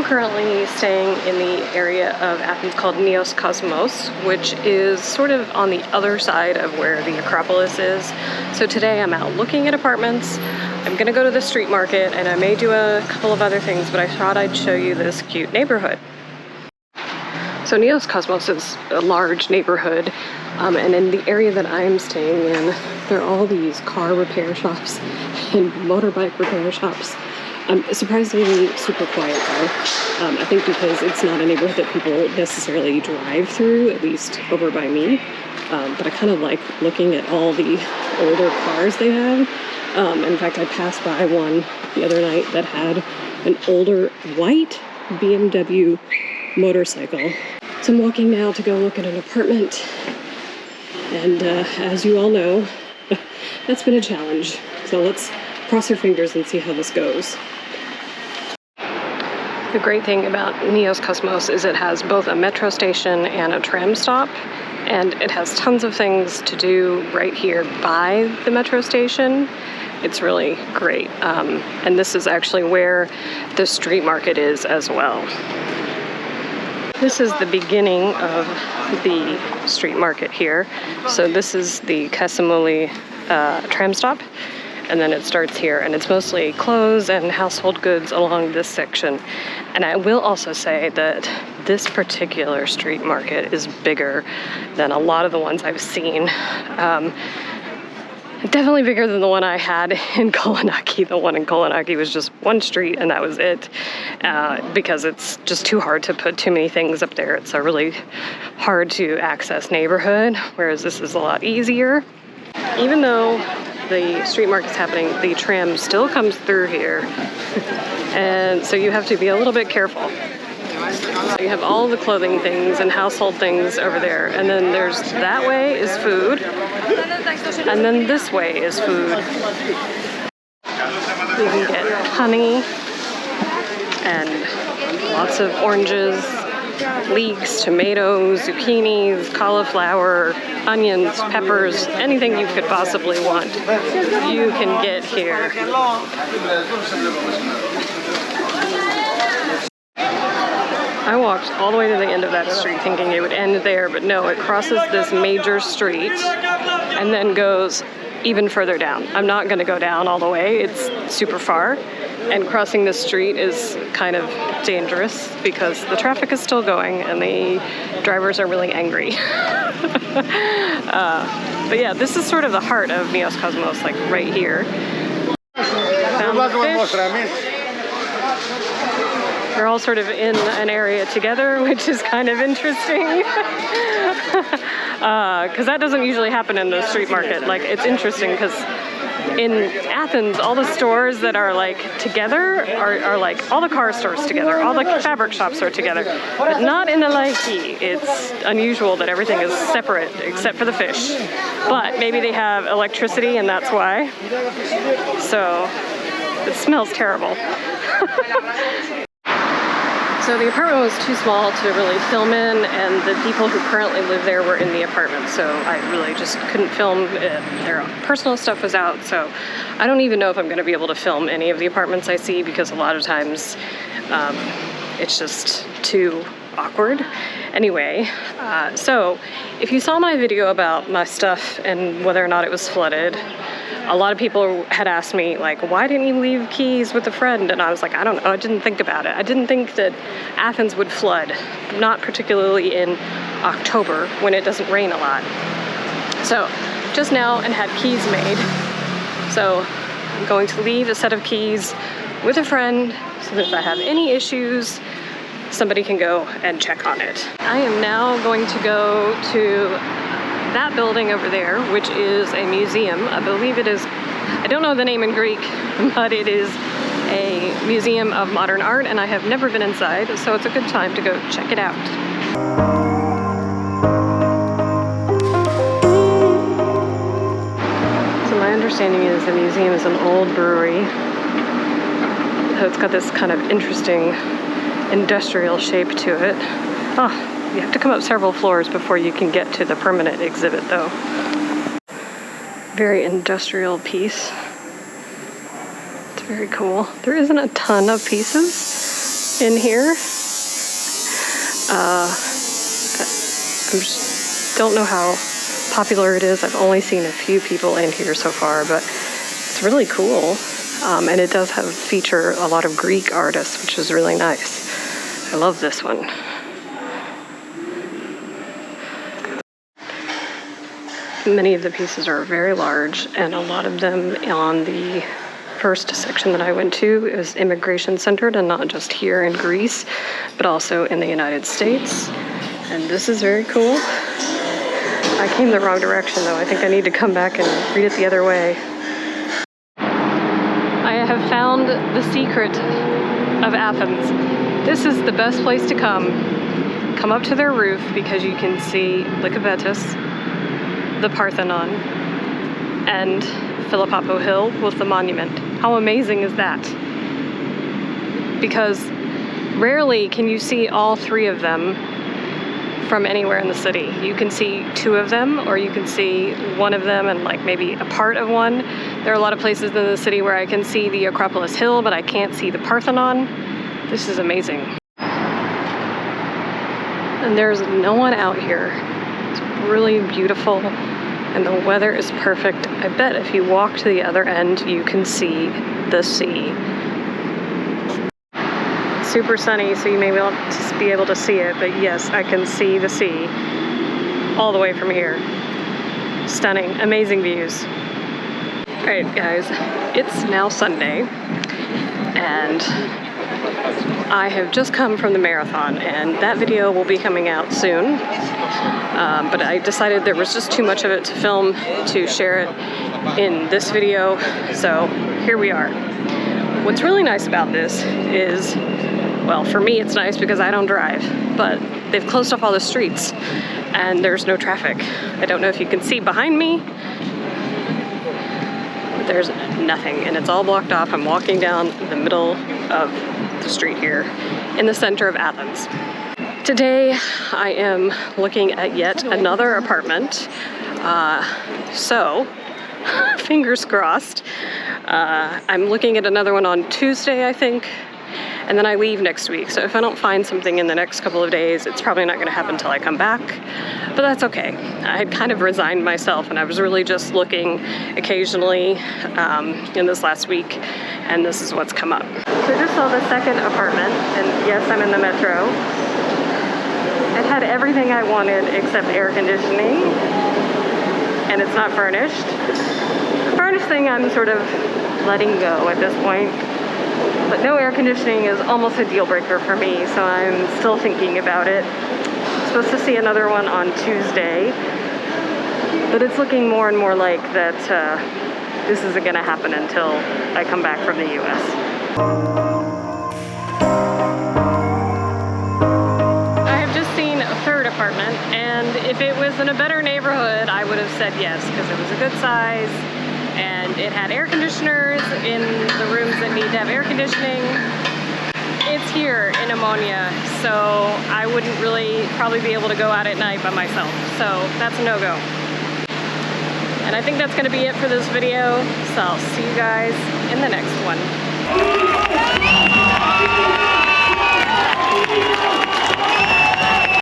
currently staying in the area of Athens called Neos Kosmos, which is sort of on the other side of where the Acropolis is. So today I'm out looking at apartments. I'm gonna go to the street market and I may do a couple of other things, but I thought I'd show you this cute neighborhood. So Neos Kosmos is a large neighborhood, and in the area that I'm staying in, there are all these car repair shops and motorbike repair shops. Surprisingly super quiet though. I think because it's not a neighborhood that people necessarily drive through, at least over by me. But I kind of like looking at all the older cars they have. In fact, I passed by one the other night that had an older white BMW motorcycle. So I'm walking now to go look at an apartment. And as you all know, that's been a challenge. So let's cross our fingers and see how this goes. The great thing about Neos Kosmos is it has both a metro station and a tram stop, and it has tons of things to do right here by the metro station. It's really great. And this is actually where the street market is as well. This is the beginning of the street market here. So this is the Casamoli tram stop. And then it starts here, and it's mostly clothes and household goods along this section. And I will also say that this particular street market is bigger than a lot of the ones I've seen. Definitely bigger than the one I had in Kolonaki. The one in Kolonaki was just one street and that was it, because it's just too hard to put too many things up there. It's a really hard to access neighborhood, whereas this is a lot easier. Even though the street market's happening, the tram still comes through here. And so you have to be a little bit careful. So you have all the clothing things and household things over there. And then there's that way is food. And then this way is food. You can get honey and lots of oranges, leeks, tomatoes, zucchinis, cauliflower, onions, peppers, anything you could possibly want, you can get here. I walked all the way to the end of that street thinking it would end there, but no, it crosses this major street and then goes even further down. I'm not going to go down all the way, it's super far, and crossing this street is kind of dangerous because the traffic is still going and the drivers are really angry. But yeah, this is sort of the heart of Neos Kosmos, like right here. Found the fish. They're all sort of in an area together, which is kind of interesting. Because that doesn't usually happen in the street market. Like, it's interesting because in Athens, all the stores that are like together are like all the car stores together, all the fabric shops are together, but not in the laiki. It's unusual that everything is separate except for the fish. But maybe they have electricity and that's why. So it smells terrible. So the apartment was too small to really film in, and the people who currently live there were in the apartment, so I really just couldn't film it. Their personal stuff was out, so I don't even know if I'm going to be able to film any of the apartments I see, because a lot of times it's just too awkward. Anyway, so if you saw my video about my stuff and whether or not it was flooded, a lot of people had asked me, like, why didn't you leave keys with a friend? And I was like, I don't know, I didn't think about it. I didn't think that Athens would flood, not particularly in October when it doesn't rain a lot. So just now and had keys made. So I'm going to leave a set of keys with a friend so that if I have any issues, somebody can go and check on it. I am now going to go to that building over there, which is a museum. I believe it is, I don't know the name in Greek, but it is a museum of modern art, and I have never been inside, so it's a good time to go check it out. So my understanding is the museum is an old brewery, so it's got this kind of interesting industrial shape to it. Oh, you have to come up several floors before you can get to the permanent exhibit though. Very industrial piece. It's very cool. There isn't a ton of pieces, in here. I don't know how popular it is. I've only seen a few people in here so far, but it's really cool. And it does feature a lot of Greek artists, which is really nice. I love this one. Many of the pieces are very large, and a lot of them on the first section that I went to is immigration centered, and not just here in Greece, but also in the United States. And this is very cool. I came the wrong direction though. I think I need to come back and read it the other way. I have found the secret of Athens. This is the best place to come. Come up to their roof because you can see Lycabettus, the Parthenon, and Philippapo Hill with the monument. How amazing is that? Because rarely can you see all three of them from anywhere in the city. You can see two of them, or you can see one of them and like maybe a part of one. There are a lot of places in the city where I can see the Acropolis Hill, but I can't see the Parthenon. This is amazing. And there's no one out here. It's really beautiful, and the weather is perfect. I bet if you walk to the other end, you can see the sea. It's super sunny, so you may not be able to see it, but yes, I can see the sea all the way from here. Stunning, amazing views. All right, guys, it's now Sunday, and I have just come from the marathon, and that video will be coming out soon. But I decided there was just too much of it to film to share it in this video, so here we are. What's really nice about this is, well, for me it's nice because I don't drive, but they've closed off all the streets and there's no traffic. I don't know if you can see behind me. There's nothing, and it's all blocked off. I'm walking down the middle of the street here in the center of Athens. Today I am looking at yet another apartment, so fingers crossed. I'm looking at another one on Tuesday, I think, and then I leave next week. So if I don't find something in the next couple of days, it's probably not going to happen until I come back, but that's okay. I had kind of resigned myself, and I was really just looking occasionally in this last week, and this is what's come up. So I just saw the second apartment, and yes, I'm in the metro. It had everything I wanted except air conditioning, and it's not furnished. The furnished thing I'm sort of letting go at this point, but no air conditioning is almost a deal breaker for me, so I'm still thinking about it. I'm supposed to see another one on Tuesday, but it's looking more and more like that this isn't going to happen until I come back from the US. Third apartment, and if it was in a better neighborhood I would have said yes, because it was a good size and it had air conditioners in the rooms that need to have air conditioning. It's here in Ammonia, so I wouldn't really probably be able to go out at night by myself, so that's a no-go. And I think that's going to be it for this video, so I'll see you guys in the next one.